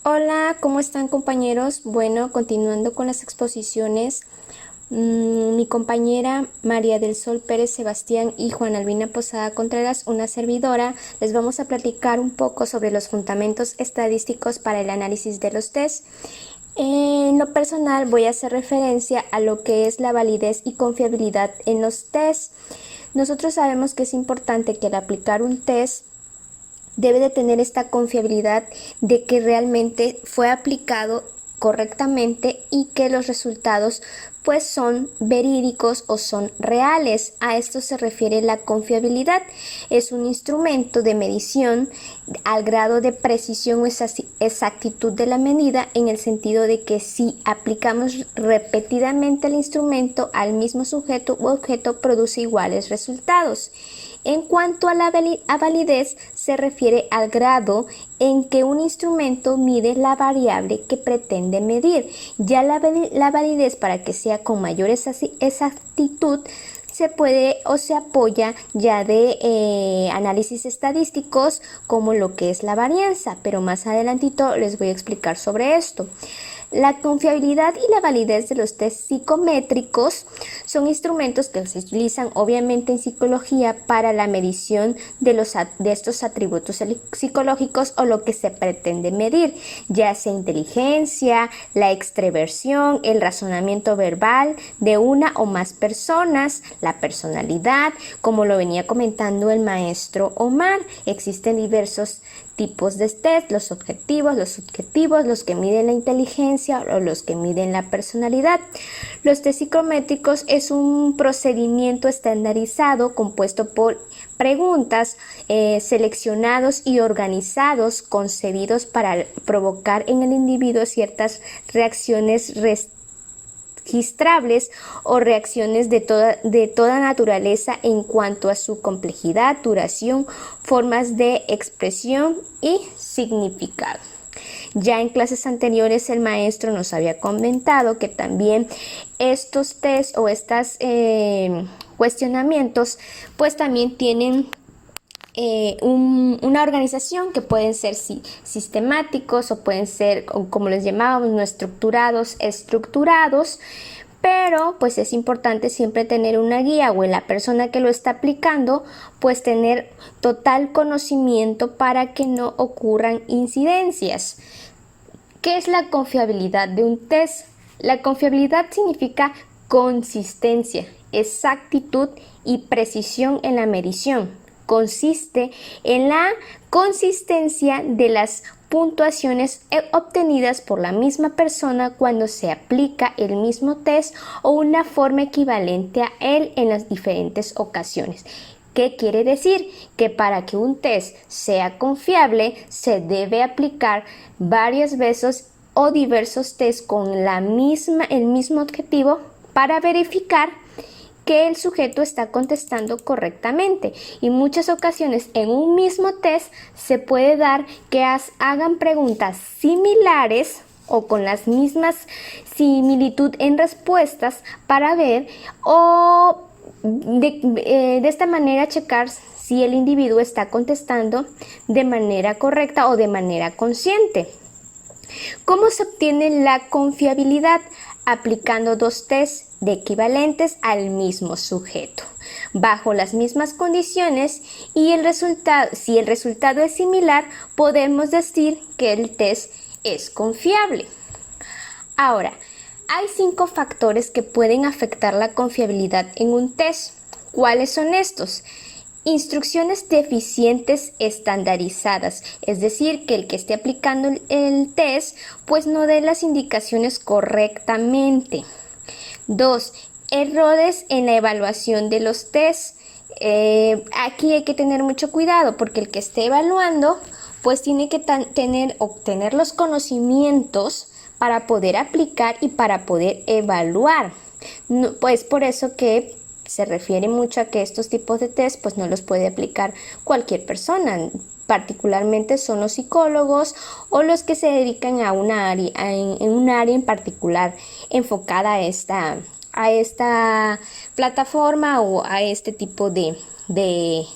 Hola, ¿cómo están compañeros? Bueno, continuando con las exposiciones, mi compañera María del Sol Pérez Sebastián y Juana Albina Posada Contreras, una servidora, les vamos a platicar un poco sobre los fundamentos estadísticos para el análisis de los test. En lo personal voy a hacer referencia a lo que es la validez y confiabilidad en los tests. Nosotros sabemos que es importante que al aplicar un test debe de tener esta confiabilidad de que realmente fue aplicado correctamente y que los resultados pues son verídicos o son reales. A esto se refiere la confiabilidad. Es un instrumento de medición al grado de precisión o exactitud de la medida, en el sentido de que si aplicamos repetidamente el instrumento al mismo sujeto u objeto, produce iguales resultados. En cuanto a la validez, se refiere al grado en que un instrumento mide la variable que pretende medir. Ya la validez, para que sea con mayor exactitud, se puede o se apoya ya de análisis estadísticos, como lo que es la varianza, pero más adelantito les voy a explicar sobre esto. La confiabilidad y la validez de los test psicométricos son instrumentos que se utilizan obviamente en psicología para la medición de estos atributos psicológicos o lo que se pretende medir, ya sea inteligencia, la extraversión, el razonamiento verbal de una o más personas, la personalidad, como lo venía comentando el maestro Omar. Existen diversos tipos de test: los objetivos, los subjetivos, los que miden la inteligencia o los que miden la personalidad. Los test psicométricos es un procedimiento estandarizado compuesto por preguntas seleccionados y organizados, concebidos para provocar en el individuo ciertas reacciones registrables o reacciones de toda naturaleza en cuanto a su complejidad, duración, formas de expresión y significado. Ya en clases anteriores el maestro nos había comentado que también estos test o estos cuestionamientos pues también tienen una organización, que pueden ser sistemáticos o pueden ser, como les llamábamos, no estructurados, pero pues es importante siempre tener una guía, o en la persona que lo está aplicando pues tener total conocimiento para que no ocurran incidencias. ¿Qué es la confiabilidad de un test? La confiabilidad significa consistencia, exactitud y precisión en la medición. Consiste en la consistencia de las puntuaciones obtenidas por la misma persona cuando se aplica el mismo test o una forma equivalente a él en las diferentes ocasiones. ¿Qué quiere decir? Que para que un test sea confiable se debe aplicar varias veces o diversos tests con el mismo objetivo, para verificar que el sujeto está contestando correctamente. Y muchas ocasiones en un mismo test se puede dar que hagan preguntas similares o con las mismas similitud en respuestas, para ver o de esta manera checar si el individuo está contestando de manera correcta o de manera consciente. ¿Cómo se obtiene la confiabilidad? Aplicando dos tests de equivalentes al mismo sujeto, bajo las mismas condiciones, y si el resultado es similar, podemos decir que el test es confiable. Ahora, hay 5 factores que pueden afectar la confiabilidad en un test. ¿Cuáles son estos? Instrucciones deficientes estandarizadas, es decir, que el que esté aplicando el test pues no dé las indicaciones correctamente. 2. Errores en la evaluación de los tests. Aquí hay que tener mucho cuidado, porque el que esté evaluando pues tiene que obtener los conocimientos para poder aplicar y para poder evaluar. Pues por eso que se refiere mucho a que estos tipos de test pues no los puede aplicar cualquier persona. Particularmente son los psicólogos o los que se dedican a una área, en un área en particular enfocada a esta plataforma o a este tipo de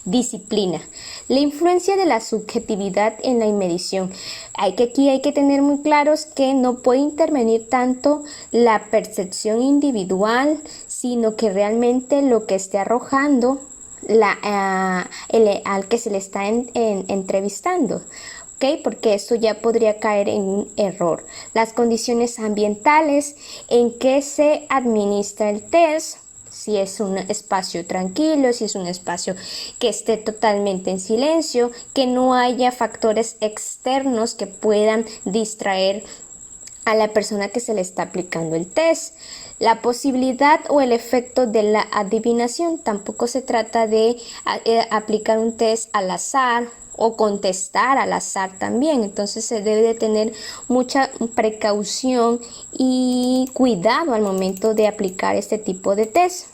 disciplina. La influencia de la subjetividad en la medición. Aquí hay que tener muy claros que no puede intervenir tanto la percepción individual, sino que realmente lo que esté arrojando al que se le está entrevistando. ¿Okay? Porque esto ya podría caer en un error. Las condiciones ambientales en que se administra el test, si es un espacio tranquilo, si es un espacio que esté totalmente en silencio, que no haya factores externos que puedan distraer a la persona que se le está aplicando el test. La posibilidad o el efecto de la adivinación. Tampoco se trata de aplicar un test al azar o contestar al azar también. Entonces se debe de tener mucha precaución y cuidado al momento de aplicar este tipo de test.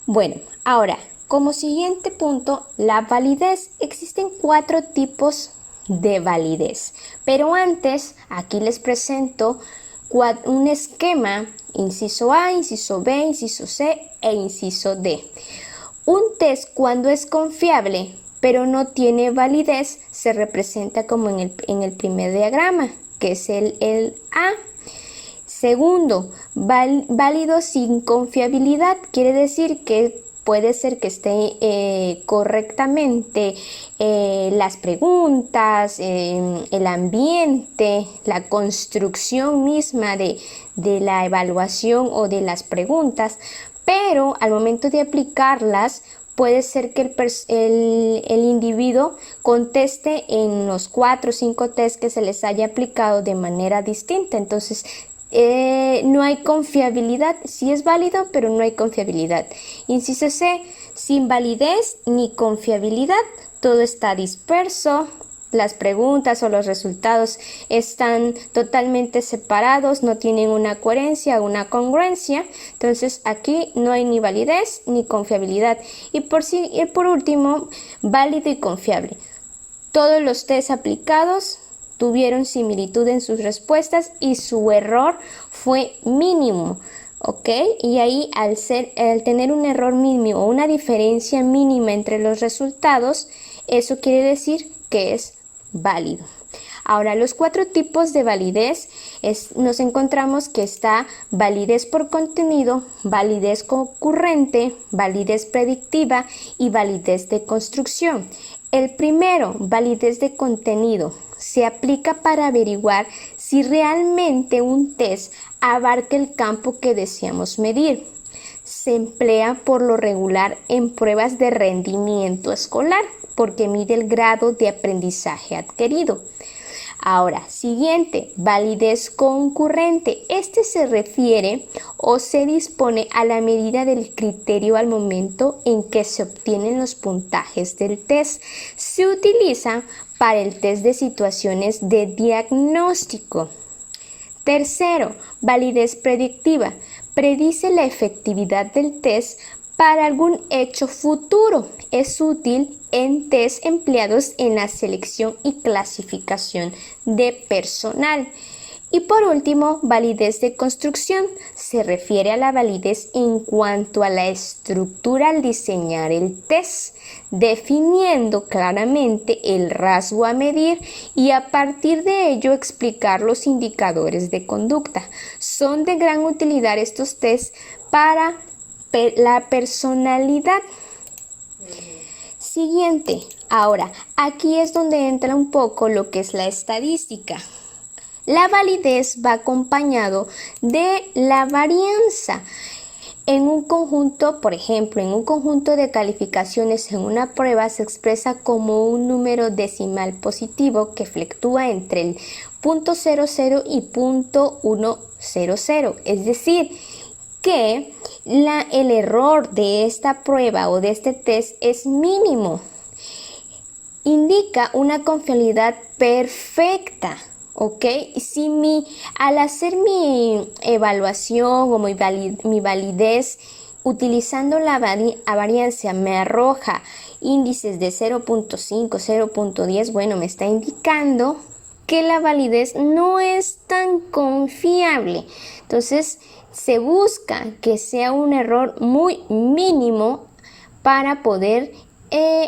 Bueno, ahora, como siguiente punto, la validez. Existen 4 tipos de validez, pero antes aquí les presento un esquema: inciso A, inciso B, inciso C e inciso D. Un test, cuando es confiable pero no tiene validez, se representa como en el primer diagrama, que es el A. Segundo, válido sin confiabilidad, quiere decir que puede ser que esté correctamente las preguntas, el ambiente, la construcción misma de la evaluación o de las preguntas, pero al momento de aplicarlas puede ser que el individuo conteste en los 4 o 5 test que se les haya aplicado de manera distinta. Entonces no hay confiabilidad. Sí es válido, pero no hay confiabilidad. Inciso C, sin validez ni confiabilidad, todo está disperso. Las preguntas o los resultados están totalmente separados, no tienen una coherencia o una congruencia. Entonces aquí no hay ni validez ni confiabilidad. Y por último, válido y confiable. Todos los test aplicados tuvieron similitud en sus respuestas y su error fue mínimo. ¿Ok? Y ahí al tener un error mínimo o una diferencia mínima entre los resultados, eso quiere decir que es válido. Ahora, los 4 tipos de validez nos encontramos que está validez por contenido, validez concurrente, validez predictiva y validez de construcción. El primero, validez de contenido, se aplica para averiguar si realmente un test abarca el campo que deseamos medir. Se emplea por lo regular en pruebas de rendimiento escolar, porque mide el grado de aprendizaje adquirido. Ahora, siguiente, validez concurrente. Este se refiere o se dispone a la medida del criterio al momento en que se obtienen los puntajes del test. Se utiliza para el test de situaciones de diagnóstico. Tercero, validez predictiva. Predice la efectividad del test para algún hecho futuro. Es útil en test empleados en la selección y clasificación de personal. Y por último, validez de construcción. Se refiere a la validez en cuanto a la estructura al diseñar el test, definiendo claramente el rasgo a medir y a partir de ello explicar los indicadores de conducta. Son de gran utilidad estos tests para la personalidad. Siguiente. Ahora, aquí es donde entra un poco lo que es la estadística. La validez va acompañado de la varianza. En un conjunto, por ejemplo, en un conjunto de calificaciones en una prueba se expresa como un número decimal positivo que fluctúa entre el 0.00 y 0.100. Es decir, que el error de esta prueba o de este test es mínimo. Indica una confiabilidad perfecta. ¿Ok? Si al hacer mi evaluación o mi validez utilizando la varianza me arroja índices de 0.5, 0.10, bueno, me está indicando que la validez no es tan confiable. Entonces, se busca que sea un error muy mínimo para poder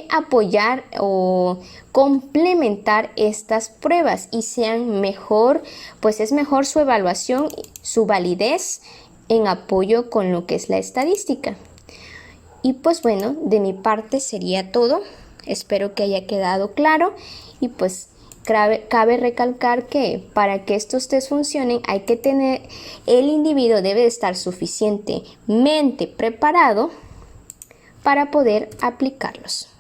apoyar o complementar estas pruebas y sean mejor, pues es mejor su evaluación, su validez en apoyo con lo que es la estadística. Y pues bueno, de mi parte sería todo. Espero que haya quedado claro y pues cabe recalcar que para que estos test funcionen el individuo debe estar suficientemente preparado para poder aplicarlos.